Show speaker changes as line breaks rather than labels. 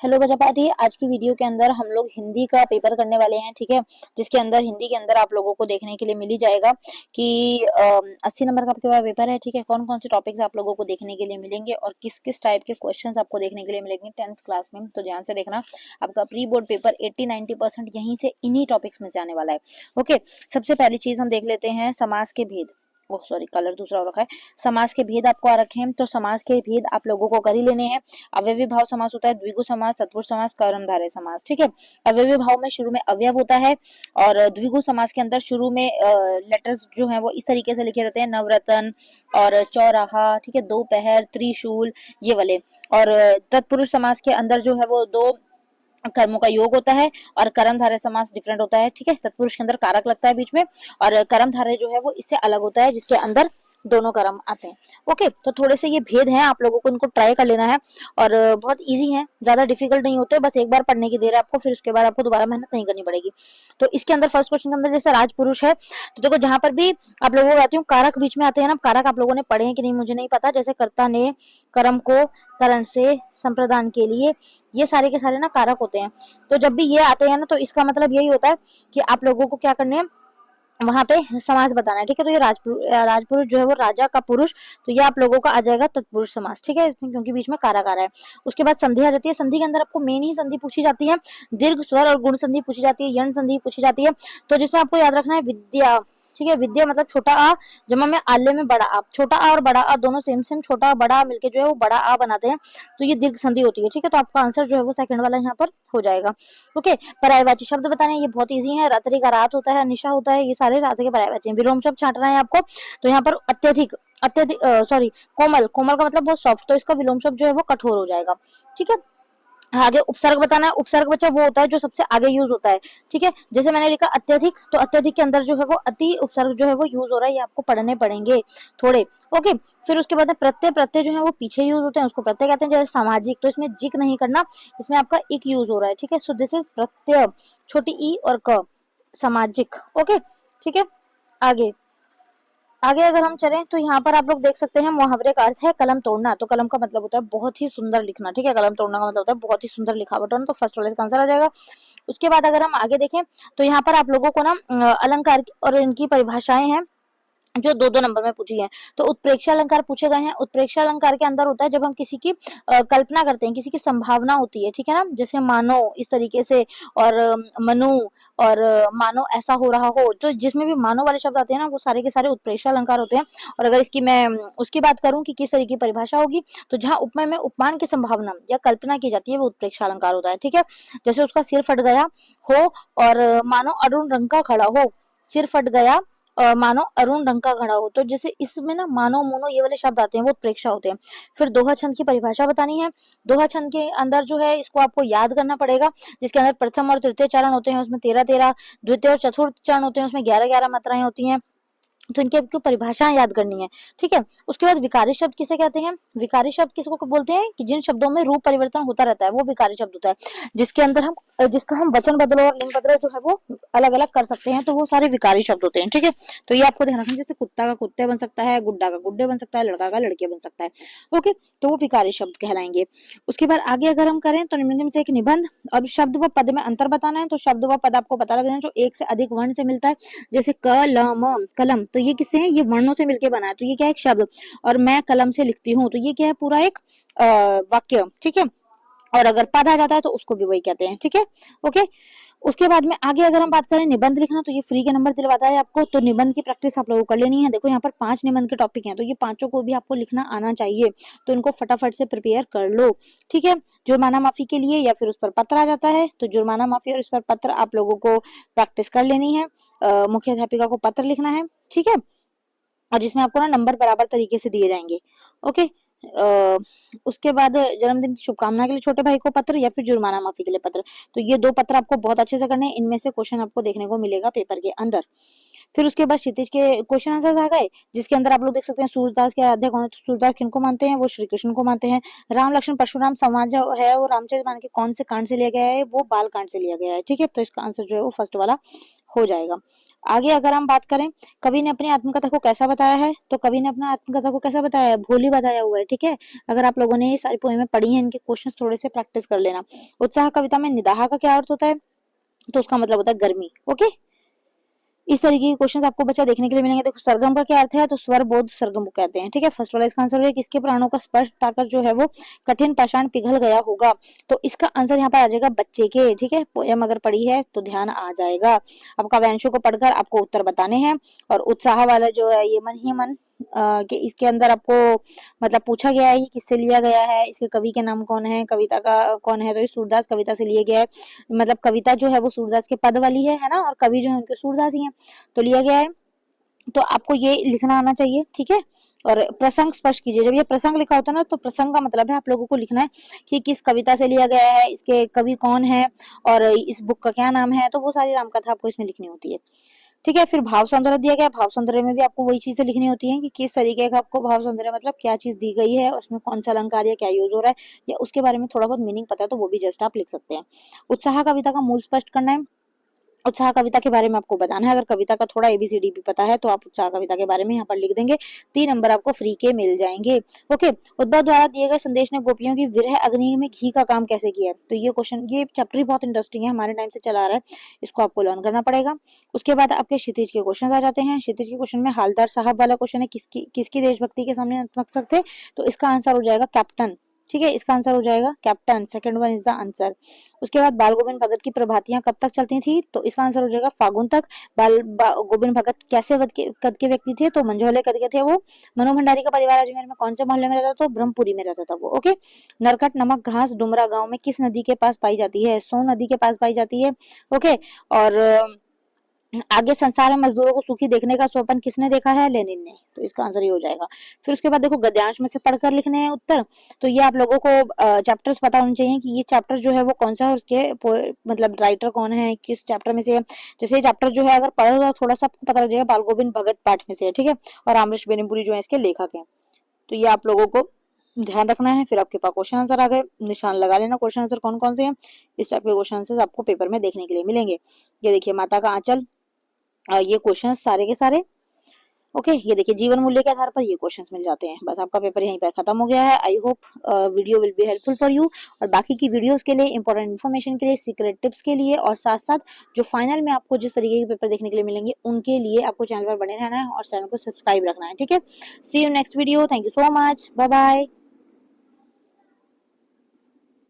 Hello बच्चा party, आज की वीडियो के अंदर हम लोग हिंदी का पेपर करने वाले हैं। ठीक है, जिसके अंदर हिंदी के अंदर आप लोगों को देखने के लिए मिल ही जाएगा कि 80 नंबर का आपके पास पेपर है। ठीक है, कौन कौन से टॉपिक्स आप लोगों को देखने के लिए मिलेंगे और किस किस टाइप के क्वेश्चंस आपको देखने के लिए मिलेंगे 10th क्लास में। तो ध्यान से देखना, आपका प्री बोर्ड पेपर 80-90% यहीं से इन्हीं टॉपिक्स में से आने वाला है। ओके, सबसे पहली चीज हम देख लेते हैं समास के भेद। ओह सॉरी, कलर दूसरा हो रखा है। समास के भेद आपको आ रखे हैं, तो समास के भेद आप लोगों को कर ही लेने हैं। अव्ययी भाव समास होता है, द्विगु समास, तत्पुरुष समास, कर्मधारय समास। ठीक है, अव्ययी भाव में शुरू में अवयव होता है और द्विगु समास के अंदर शुरू में लेटर्स जो है वो इस तरीके से लिखे रहते हैं, नवरत्न और चौराहा। ठीक है, दोपहर, त्रिशूल, ये वाले। और तत्पुरुष समास के अंदर जो है वो दो कर्मों का योग होता है और कर्मधारय समास डिफरेंट होता है। ठीक है, तत्पुरुष के अंदर कारक लगता है बीच में और कर्मधारय जो है वो इससे अलग होता है, जिसके अंदर दोनों कर्म आते हैं। ओके, तो थोड़े से ये भेद हैं, आप लोगों को इनको ट्राई कर लेना है और बहुत इजी है, ज्यादा डिफिकल्ट नहीं होते। बस एक बार पढ़ने की देर है आपको, फिर उसके बाद आपको दोबारा मेहनत नहीं करनी पड़ेगी। तो इसके अंदर फर्स्ट क्वेश्चन के अंदर जैसे राजपुरुष है, तो देखो जहां पर भी आप लोगों को आती हूँ कारक बीच में आते हैं ना, कारक आप लोगों ने पढ़े हैं कि नहीं मुझे नहीं पता। जैसे कर्ता ने कर्म को करण से संप्रदान के लिए, ये सारे के सारे ना कारक होते हैं। तो जब भी ये आते हैं ना, तो इसका मतलब यही होता है कि आप लोगों को क्या करने हैं, वहां पे समास बताना है। ठीक है, तो ये राजपुरुष जो है वो राजा का पुरुष, तो ये आप लोगों का आ जाएगा तत्पुरुष समास। ठीक है, इसमें क्योंकि बीच में कारक आ रहा है। उसके बाद संधि आ जाती है। संधि के अंदर आपको मेन ही संधि पूछी जाती है, दीर्घ स्वर और गुण संधि पूछी जाती है, यण संधि पूछी जाती है। तो जिसमें आपको याद रखना है विद्या। ठीक है, विद्या मतलब छोटा आ जमा में आले में बड़ा आ। छोटा आ और बड़ा आ दोनों सेम सेम, छोटा आ बड़ा आ मिलके जो है वो बड़ा आ बनाते हैं, तो ये दीर्घ संधि होती है। ठीक है, तो आपका आंसर जो है वो सेकंड वाला यहाँ पर हो जाएगा। ओके, पर्यायवाची शब्द बताने ये बहुत इजी है। रात्रि का रात होता है, निशा होता है, ये सारे रात्रि के पर्यायवाची हैं। विलोम शब्द छांटना है आपको, तो यहाँ पर अत्यधिक, अत्यधिक सॉरी कोमल, कोमल का मतलब बहुत सॉफ्ट, तो इसका विलोम शब्द जो है वो कठोर हो जाएगा। ठीक है, आगे उपसर्ग बताना है। उपसर्ग बच्चा वो होता है जो सबसे आगे यूज होता है। ठीक है, जैसे मैंने लिखा अत्यधिक, तो अत्यधिक के अंदर जो है वो अति उपसर्ग जो है वो यूज हो रहा है, ये आपको पढ़ने पड़ेंगे थोड़े। ओके, फिर उसके बाद प्रत्यय, प्रत्यय जो है वो पीछे यूज होते हैं, उसको प्रत्यय कहते हैं। जैसे सामाजिक, तो इसमें जिक नहीं करना, इसमें आपका इक यूज हो रहा है। ठीक है, सो दिस इज प्रत्यय, छोटी ई और क, सामाजिक। ओके, ठीक है, आगे आगे अगर हम चलें तो यहाँ पर आप लोग देख सकते हैं मुहावरे का अर्थ है कलम तोड़ना। तो कलम का मतलब होता है बहुत ही सुंदर लिखना। ठीक है, कलम तोड़ना का मतलब होता है बहुत ही सुंदर लिखावट होना, तो फर्स्ट वाले का आंसर आ जाएगा। उसके बाद अगर हम आगे देखें तो यहाँ पर आप लोगों को ना अलंकार और इनकी परिभाषाएं हैं जो दो दो नंबर में पूछी है। तो उत्प्रेक्षा अलंकार पूछे गए हैं। उत्प्रेक्षा अलंकार के अंदर होता है जब हम किसी की कल्पना करते हैं, किसी की संभावना होती है। ठीक है ना, जैसे मानो, इस तरीके से, और मनु, और मानो ऐसा हो रहा हो, तो जिसमें भी मानो वाले शब्द आते हैं ना, वो सारे के सारे उत्प्रेक्षा अलंकार होते हैं। और अगर इसकी मैं उसकी बात करूं कि किस तरह की परिभाषा होगी, तो जहां उपमा में उपमान की संभावना या कल्पना की जाती है वो उत्प्रेक्षा अलंकार होता है। ठीक है, जैसे उसका सिर फट गया हो और मानो अरुण रंग का खड़ा हो, सिर फट गया मानो अरुण रंग का घड़ा हो, तो जैसे इसमें ना मानो मोनो ये वाले शब्द आते हैं, वो उत्प्रेक्षा होते हैं। फिर दोहा छंद की परिभाषा बतानी है। दोहा छंद के अंदर जो है इसको आपको याद करना पड़ेगा, जिसके अंदर प्रथम और तृतीय चरण होते हैं, उसमें 13-13, द्वितीय और चतुर्थ चरण होते हैं, उसमें 11-11 मात्राएं होती हैं। तो इनकी आपको परिभाषाएं याद करनी है। ठीक है, उसके बाद विकारी शब्द किसे कहते हैं? विकारी शब्द किसको बोलते हैं कि जिन शब्दों में रूप परिवर्तन होता रहता है, वो विकारी शब्द होता है। जिसके अंदर हम जिसका हम वचन बदलो और लिंग बदलो जो है वो अलग अलग कर सकते हैं, तो वो सारे विकारी शब्द होते हैं। ठीक है, तो ये आपको ध्यान रखना, जैसे कुत्ता का कुत्ते बन सकता है, गुड्डा का गुड्डे बन सकता है, लड़का का लड़के बन सकता है। ओके, तो वो विकारी शब्द कहलाएंगे। उसके बाद आगे अगर हम करें तो निम्न से एक निबंध। अब शब्द व पद में अंतर बताना है, तो शब्द व पद आपको पता लगना है जो एक से अधिक वर्ण से मिलता है। जैसे कलम, कलम, तो ये किससे है? ये वर्णों से मिलकर बना है, तो ये क्या है? एक शब्द। और मैं कलम से लिखती हूँ, तो ये क्या है? पूरा एक वाक्य। ठीक है, और अगर पद आ जाता है तो उसको भी वही कहते हैं। ठीक है, ओके। उसके बाद में आगे अगर हम बात करें निबंध लिखना, तो ये फ्री के नंबर दिलवाता है आपको, तो निबंध की प्रैक्टिस आप लोगों को कर लेनी है। देखो यहाँ पर 5 निबंध के टॉपिक हैं, तो ये पांचों को भी आपको लिखना आना चाहिए, तो इनको फटाफट से प्रिपेयर कर लो। ठीक है, जुर्माना माफी के लिए या फिर उस पर पत्र आ जाता है, तो जुर्माना माफी और इस पर पत्र आप लोगों को प्रैक्टिस कर लेनी है। मुख्य अध्यापिका को पत्र लिखना है। ठीक है, और जिसमें आपको ना नंबर बराबर तरीके से दिए जाएंगे। ओके, उसके बाद जन्मदिन की शुभकामना के लिए छोटे भाई को पत्र या फिर जुर्माना माफी के लिए पत्र, तो ये दो पत्र आपको बहुत अच्छे से करने हैं। इनमें से क्वेश्चन आपको देखने को मिलेगा पेपर के अंदर। फिर उसके बाद क्षितिज के क्वेश्चन आंसर आ गए, जिसके अंदर आप लोग देख सकते हैं सूरदास के आराध्य कौन है, तो सूरदास किनको मानते हैं, वो श्री कृष्ण को मानते हैं। राम लक्ष्मण परशुराम संवाद जो है वो रामचरितमानस के कौन से कांड से लिया गया है, वो बाल कांड से लिया गया है, ठीक है। तो इसका आंसर जो है वो फर्स्ट वाला हो जाएगा। आगे अगर हम बात करें, कवि ने अपनी आत्मकथा को कैसा बताया है, तो कवि ने अपना आत्मकथा को कैसा बताया है, भोली बताया हुआ है, ठीक है। अगर आप लोगों ने ये सारी पोएमें पढ़ी हैं, इनके क्वेश्चंस थोड़े से प्रैक्टिस कर लेना। उत्साह कविता में निदाहा का क्या अर्थ होता है, तो उसका मतलब होता है गर्मी, ओके। इस तरीके के क्वेश्चंस आपको बच्चा देखने के लिए मिलेंगे। देखो सरगम का क्या अर्थ है, तो स्वर बोध सरगम को कहते हैं, ठीक है। फर्स्ट वाला इसका आंसर है, किसके प्राणों का स्पर्श पाकर जो है वो कठिन पाषाण पिघल गया होगा, तो इसका आंसर यहाँ पर आ जाएगा बच्चे के, ठीक है। पोयम अगर पढ़ी है तो ध्यान आ जाएगा। अब काव्यांशों को पढ़कर आपको उत्तर बताने हैं। और उत्साह वाला जो है ये मन ही मन कि इसके अंदर आपको मतलब पूछा गया है ये किससे लिया गया है, इसके कवि के नाम कौन है, कविता का कौन है, तो ये सूरदास कविता से लिए गया है। मतलब कविता जो है वो सूरदास के पद वाली है ना, और कवि जो है उनके सूरदास ही है, तो लिया गया है। तो आपको ये लिखना आना चाहिए, ठीक है। और प्रसंग स्पष्ट कीजिए। जब ये प्रसंग लिखा होता है ना, तो प्रसंग का मतलब है आप लोगों को लिखना है कि किस कविता से लिया गया है, इसके कवि कौन है, और इस बुक का क्या नाम है, तो वो सारी रामकथा आपको इसमें लिखनी होती है, ठीक है। फिर भाव सौंदर्य दिया गया, भाव सौंदर्य में भी आपको वही चीजें लिखनी होती है कि किस तरीके का आपको भाव सौंदर्य मतलब क्या चीज दी गई है, उसमें कौन सा अलंकार या क्या यूज हो रहा है, या उसके बारे में थोड़ा बहुत मीनिंग पता है तो वो भी जस्ट आप लिख सकते हैं। उत्साह कविता का मूल स्पष्ट करना है। उत्साह कविता के बारे में आपको बताना है। अगर कविता का थोड़ा एबीसीडी भी पता है तो आप उत्साह कविता के बारे में यहाँ पर लिख देंगे, 3 नंबर आपको फ्री के मिल जाएंगे, ओके। उद्धव द्वारा दिए गए संदेश ने गोपियों की विरह अग्नि में घी का काम कैसे किया है, तो ये क्वेश्चन, ये चैप्टर ही बहुत इंटरेस्टिंग है, हमारे टाइम से चला आ रहा है, इसको आपको लर्न करना पड़ेगा। उसके बाद आपके क्षितिज के क्वेश्चन आ जाते हैं। क्षितिज के क्वेश्चन में हालदार साहब वाला क्वेश्चन है, किसकी देशभक्ति के सामने नतमस्तक थे, तो इसका आंसर हो जाएगा कैप्टन, ठीक है। इसका आंसर हो जाएगा captain, second one is the answer. उसके बाद बाल गोविंद भगत की प्रभातियां कब तक चलती थी, तो इसका आंसर हो जाएगा फागुन तक। गोविंद भगत कैसे कद के व्यक्ति थे, तो मंझोले कद के थे वो। मनु भंडारी का परिवार अजमेर में कौन से मोहल्ले में रहता था, तो ब्रह्मपुरी में रहता था वो, ओके। नरकट नमक घास डुमरा गांव में किस नदी के पास पाई जाती है, सोन नदी के पास पाई जाती है, ओके। और आगे संसार में मजदूरों को सुखी देखने का स्वप्न किसने देखा है, लेनिन ने, तो इसका आंसर ये हो जाएगा। फिर उसके बाद देखो गद्यांश में से पढ़कर लिखने हैं उत्तर, तो ये आप लोगों को चैप्टर्स पता होने चाहिए कि ये चैप्टर जो है वो कौन सा है, उसके मतलब राइटर कौन है, किस चैप्टर में से है। जैसे ये चैप्टर जो है अगर पढ़ो तो थोड़ा सा आपको पता लग जाएगा, बाल गोविंद भगत पाठ में से है, ठीक है। और आमरीश बेनीपुरी जो है इसके लेखक है, तो ये आप लोगों को ध्यान रखना है। फिर आपके पास क्वेश्चन आंसर आ गए, निशान लगा लेना क्वेश्चन आंसर कौन कौन से हैं। इस टाइप के क्वेश्चन आंसर आपको पेपर में देखने के लिए मिलेंगे। ये देखिए माता का आंचल, ये क्वेश्चंस सारे के सारे, ओके। ये देखिए जीवन मूल्य के आधार पर ये क्वेश्चंस मिल जाते हैं। बस आपका पेपर यहीं पर खत्म हो गया है। I hope video will be helpful for you. और बाकी की वीडियोस के लिए, इंपॉर्टेंट इन्फॉर्मेशन के लिए, सीक्रेट टिप्स के लिए, और साथ साथ जो फाइनल में आपको जिस तरीके के पेपर देखने के लिए मिलेंगे उनके लिए आपको चैनल पर बने रहना है और चैनल को सब्सक्राइब रखना है, ठीक है। See you next video, thank you so much, bye bye.